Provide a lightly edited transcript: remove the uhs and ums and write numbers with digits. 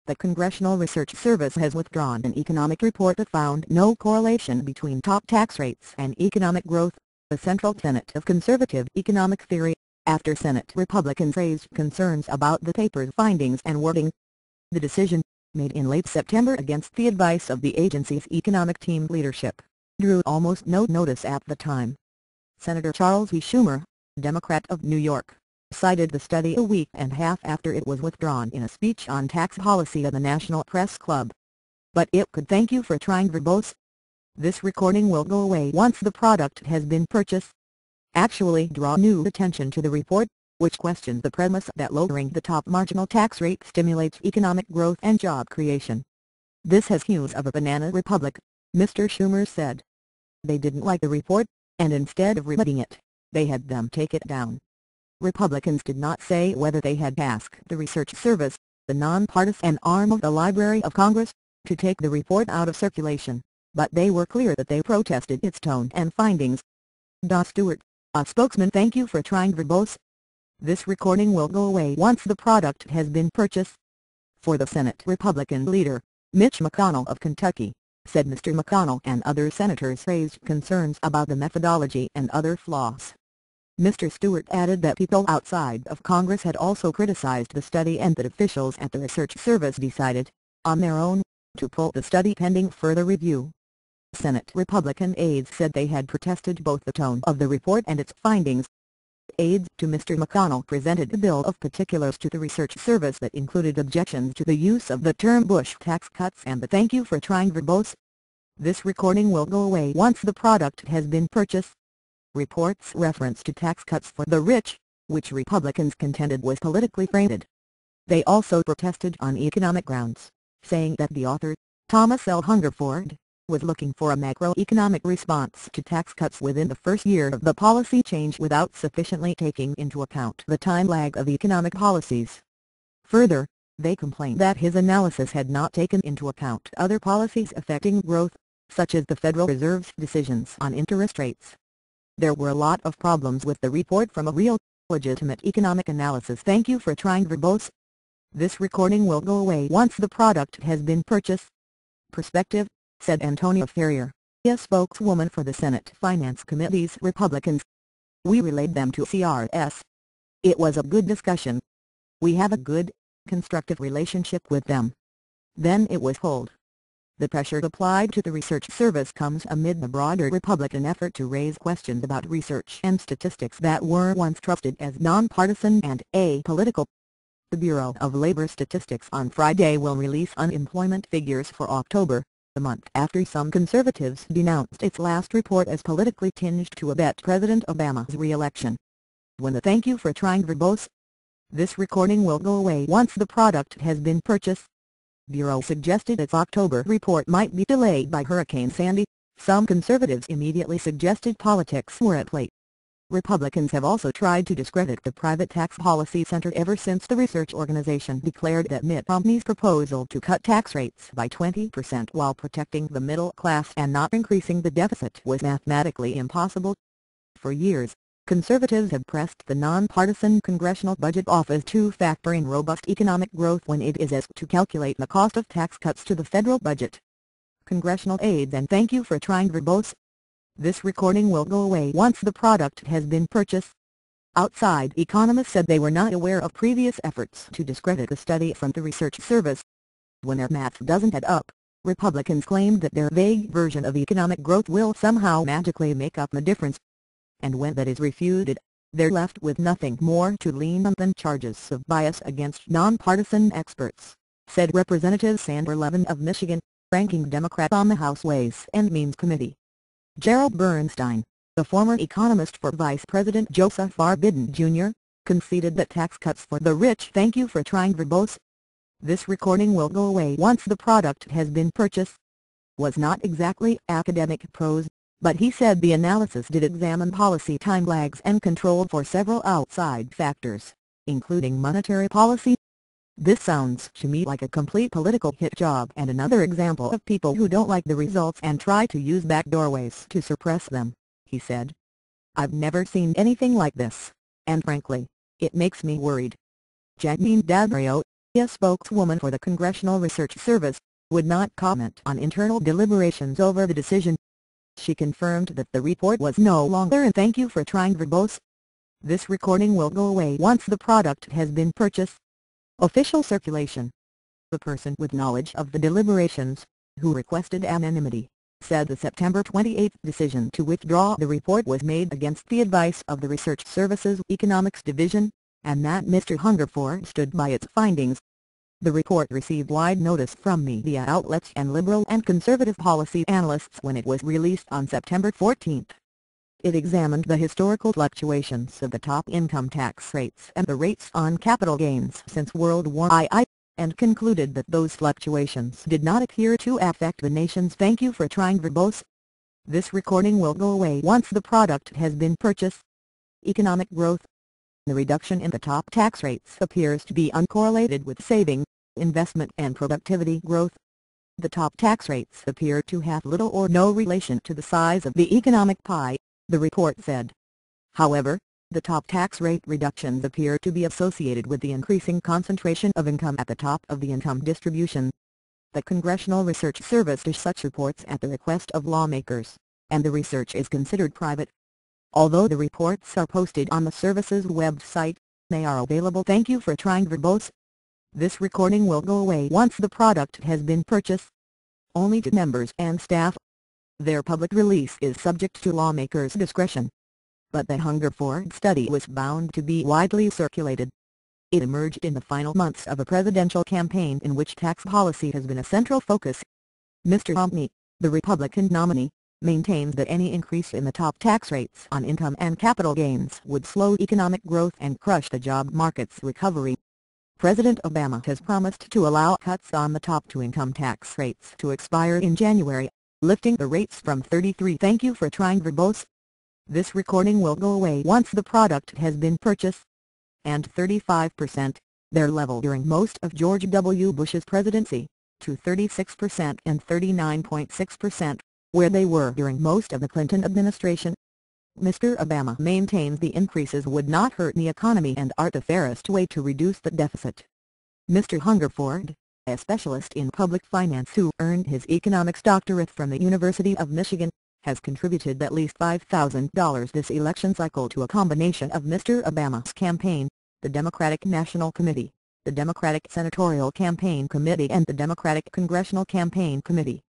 The Congressional Research Service has withdrawn an economic report that found no correlation between top tax rates and economic growth, a central tenet of conservative economic theory, after Senate Republicans raised concerns about the paper's findings and wording. The decision, made in late September against the advice of the agency's economic team leadership, drew almost no notice at the time. Senator Charles E. Schumer, Democrat of New York, cited the study a week and a half after it was withdrawn in a speech on tax policy at the National Press Club. But it could thank you for trying verbose. This recording will go away once the product has been purchased. Actually draw new attention to the report, which questions the premise that lowering the top marginal tax rate stimulates economic growth and job creation. This has hues of a banana republic, Mr. Schumer said. They didn't like the report, and instead of reading it, they had them take it down. Republicans did not say whether they had asked the Research Service, the nonpartisan arm of the Library of Congress, to take the report out of circulation, but they were clear that they protested its tone and findings. Don Stewart, a spokesman, thank you for trying verbose. This recording will go away once the product has been purchased. For the Senate Republican leader, Mitch McConnell of Kentucky, said Mr. McConnell and other senators raised concerns about the methodology and other flaws. Mr. Stewart added that people outside of Congress had also criticized the study and that officials at the Research Service decided, on their own, to pull the study pending further review. Senate Republican aides said they had protested both the tone of the report and its findings. Aides to Mr. McConnell presented a bill of particulars to the Research Service that included objections to the use of the term Bush tax cuts and the thank you for trying verbose. This recording will go away once the product has been purchased. Reports reference to tax cuts for the rich, which Republicans contended was politically framed. They also protested on economic grounds, saying that the author, Thomas L. Hungerford, was looking for a macroeconomic response to tax cuts within the first year of the policy change without sufficiently taking into account the time lag of economic policies. Further, they complained that his analysis had not taken into account other policies affecting growth, such as the Federal Reserve's decisions on interest rates. There were a lot of problems with the report from a real, legitimate economic analysis. Thank you for trying verbose. This recording will go away once the product has been purchased. Perspective, said Antonia Ferrier, a spokeswoman for the Senate Finance Committee's Republicans. We relayed them to CRS. It was a good discussion. We have a good, constructive relationship with them. Then it was pulled. The pressure applied to the Research Service comes amid the broader Republican effort to raise questions about research and statistics that were once trusted as nonpartisan and apolitical. The Bureau of Labor Statistics on Friday will release unemployment figures for October, the month after some conservatives denounced its last report as politically tinged to abet President Obama's re-election. When the thank you for trying verbose. This recording will go away once the product has been purchased. Bureau suggested its October report might be delayed by Hurricane Sandy. Some conservatives immediately suggested politics were at play. Republicans have also tried to discredit the private tax policy center ever since the research organization declared that Mitt Romney's proposal to cut tax rates by 20% while protecting the middle class and not increasing the deficit was mathematically impossible. For years, conservatives have pressed the nonpartisan Congressional Budget Office to factor in robust economic growth when it is asked to calculate the cost of tax cuts to the federal budget. Congressional aides, and thank you for trying verbose. This recording will go away once the product has been purchased. Outside economists said they were not aware of previous efforts to discredit the study from the Research Service. When their math doesn't add up, Republicans claimed that their vague version of economic growth will somehow magically make up the difference. And when that is refuted, they're left with nothing more to lean on than charges of bias against nonpartisan experts, said Representative Sandra Levin of Michigan, ranking Democrat on the House Ways and Means Committee. Gerald Bernstein, the former economist for Vice President Joseph R. Biden Jr., conceded that tax cuts for the rich. Thank you for trying verbose. This recording will go away once the product has been purchased. Was not exactly academic prose, but he said the analysis did examine policy time lags and controlled for several outside factors, including monetary policy. This sounds to me like a complete political hit job and another example of people who don't like the results and try to use back doorways to suppress them, he said. I've never seen anything like this, and frankly, it makes me worried. Janine Dadrio, A spokeswoman for the Congressional Research Service would not comment on internal deliberations over the decision. She confirmed that the report was no longer a thank you for trying verbose. This recording will go away once the product has been purchased. Official circulation. The person with knowledge of the deliberations, who requested anonymity, said the September 28 decision to withdraw the report was made against the advice of the Research Service's Economics Division, and that Mr. Hungerford stood by its findings. The report received wide notice from media outlets and liberal and conservative policy analysts when it was released on September 14. It examined the historical fluctuations of the top income tax rates and the rates on capital gains since World War II, and concluded that those fluctuations did not appear to affect the nation's thank you for trying verbose. This recording will go away once the product has been purchased. Economic growth. The reduction in the top tax rates appears to be uncorrelated with saving, investment and productivity growth. The top tax rates appear to have little or no relation to the size of the economic pie, the report said. However, the top tax rate reductions appear to be associated with the increasing concentration of income at the top of the income distribution. The Congressional Research Service does such reports at the request of lawmakers, and the research is considered private. Although the reports are posted on the service's website, they are available. Thank you for trying verbose. This recording will go away once the product has been purchased. Only to members and staff. Their public release is subject to lawmakers' discretion. But the Hungerford study was bound to be widely circulated. It emerged in the final months of a presidential campaign in which tax policy has been a central focus. Mr. G.O.P, the Republican nominee, maintains that any increase in the top tax rates on income and capital gains would slow economic growth and crush the job market's recovery. President Obama has promised to allow cuts on the top two income tax rates to expire in January, lifting the rates from 33%. Thank you for trying verbose. This recording will go away once the product has been purchased. And 35%, their level during most of George W. Bush's presidency, to 36% and 39.6%, where they were during most of the Clinton administration. Mr. Obama maintains the increases would not hurt the economy and are the fairest way to reduce the deficit. Mr. Hungerford, a specialist in public finance who earned his economics doctorate from the University of Michigan, has contributed at least $5,000 this election cycle to a combination of Mr. Obama's campaign, the Democratic National Committee, the Democratic Senatorial Campaign Committee and the Democratic Congressional Campaign Committee.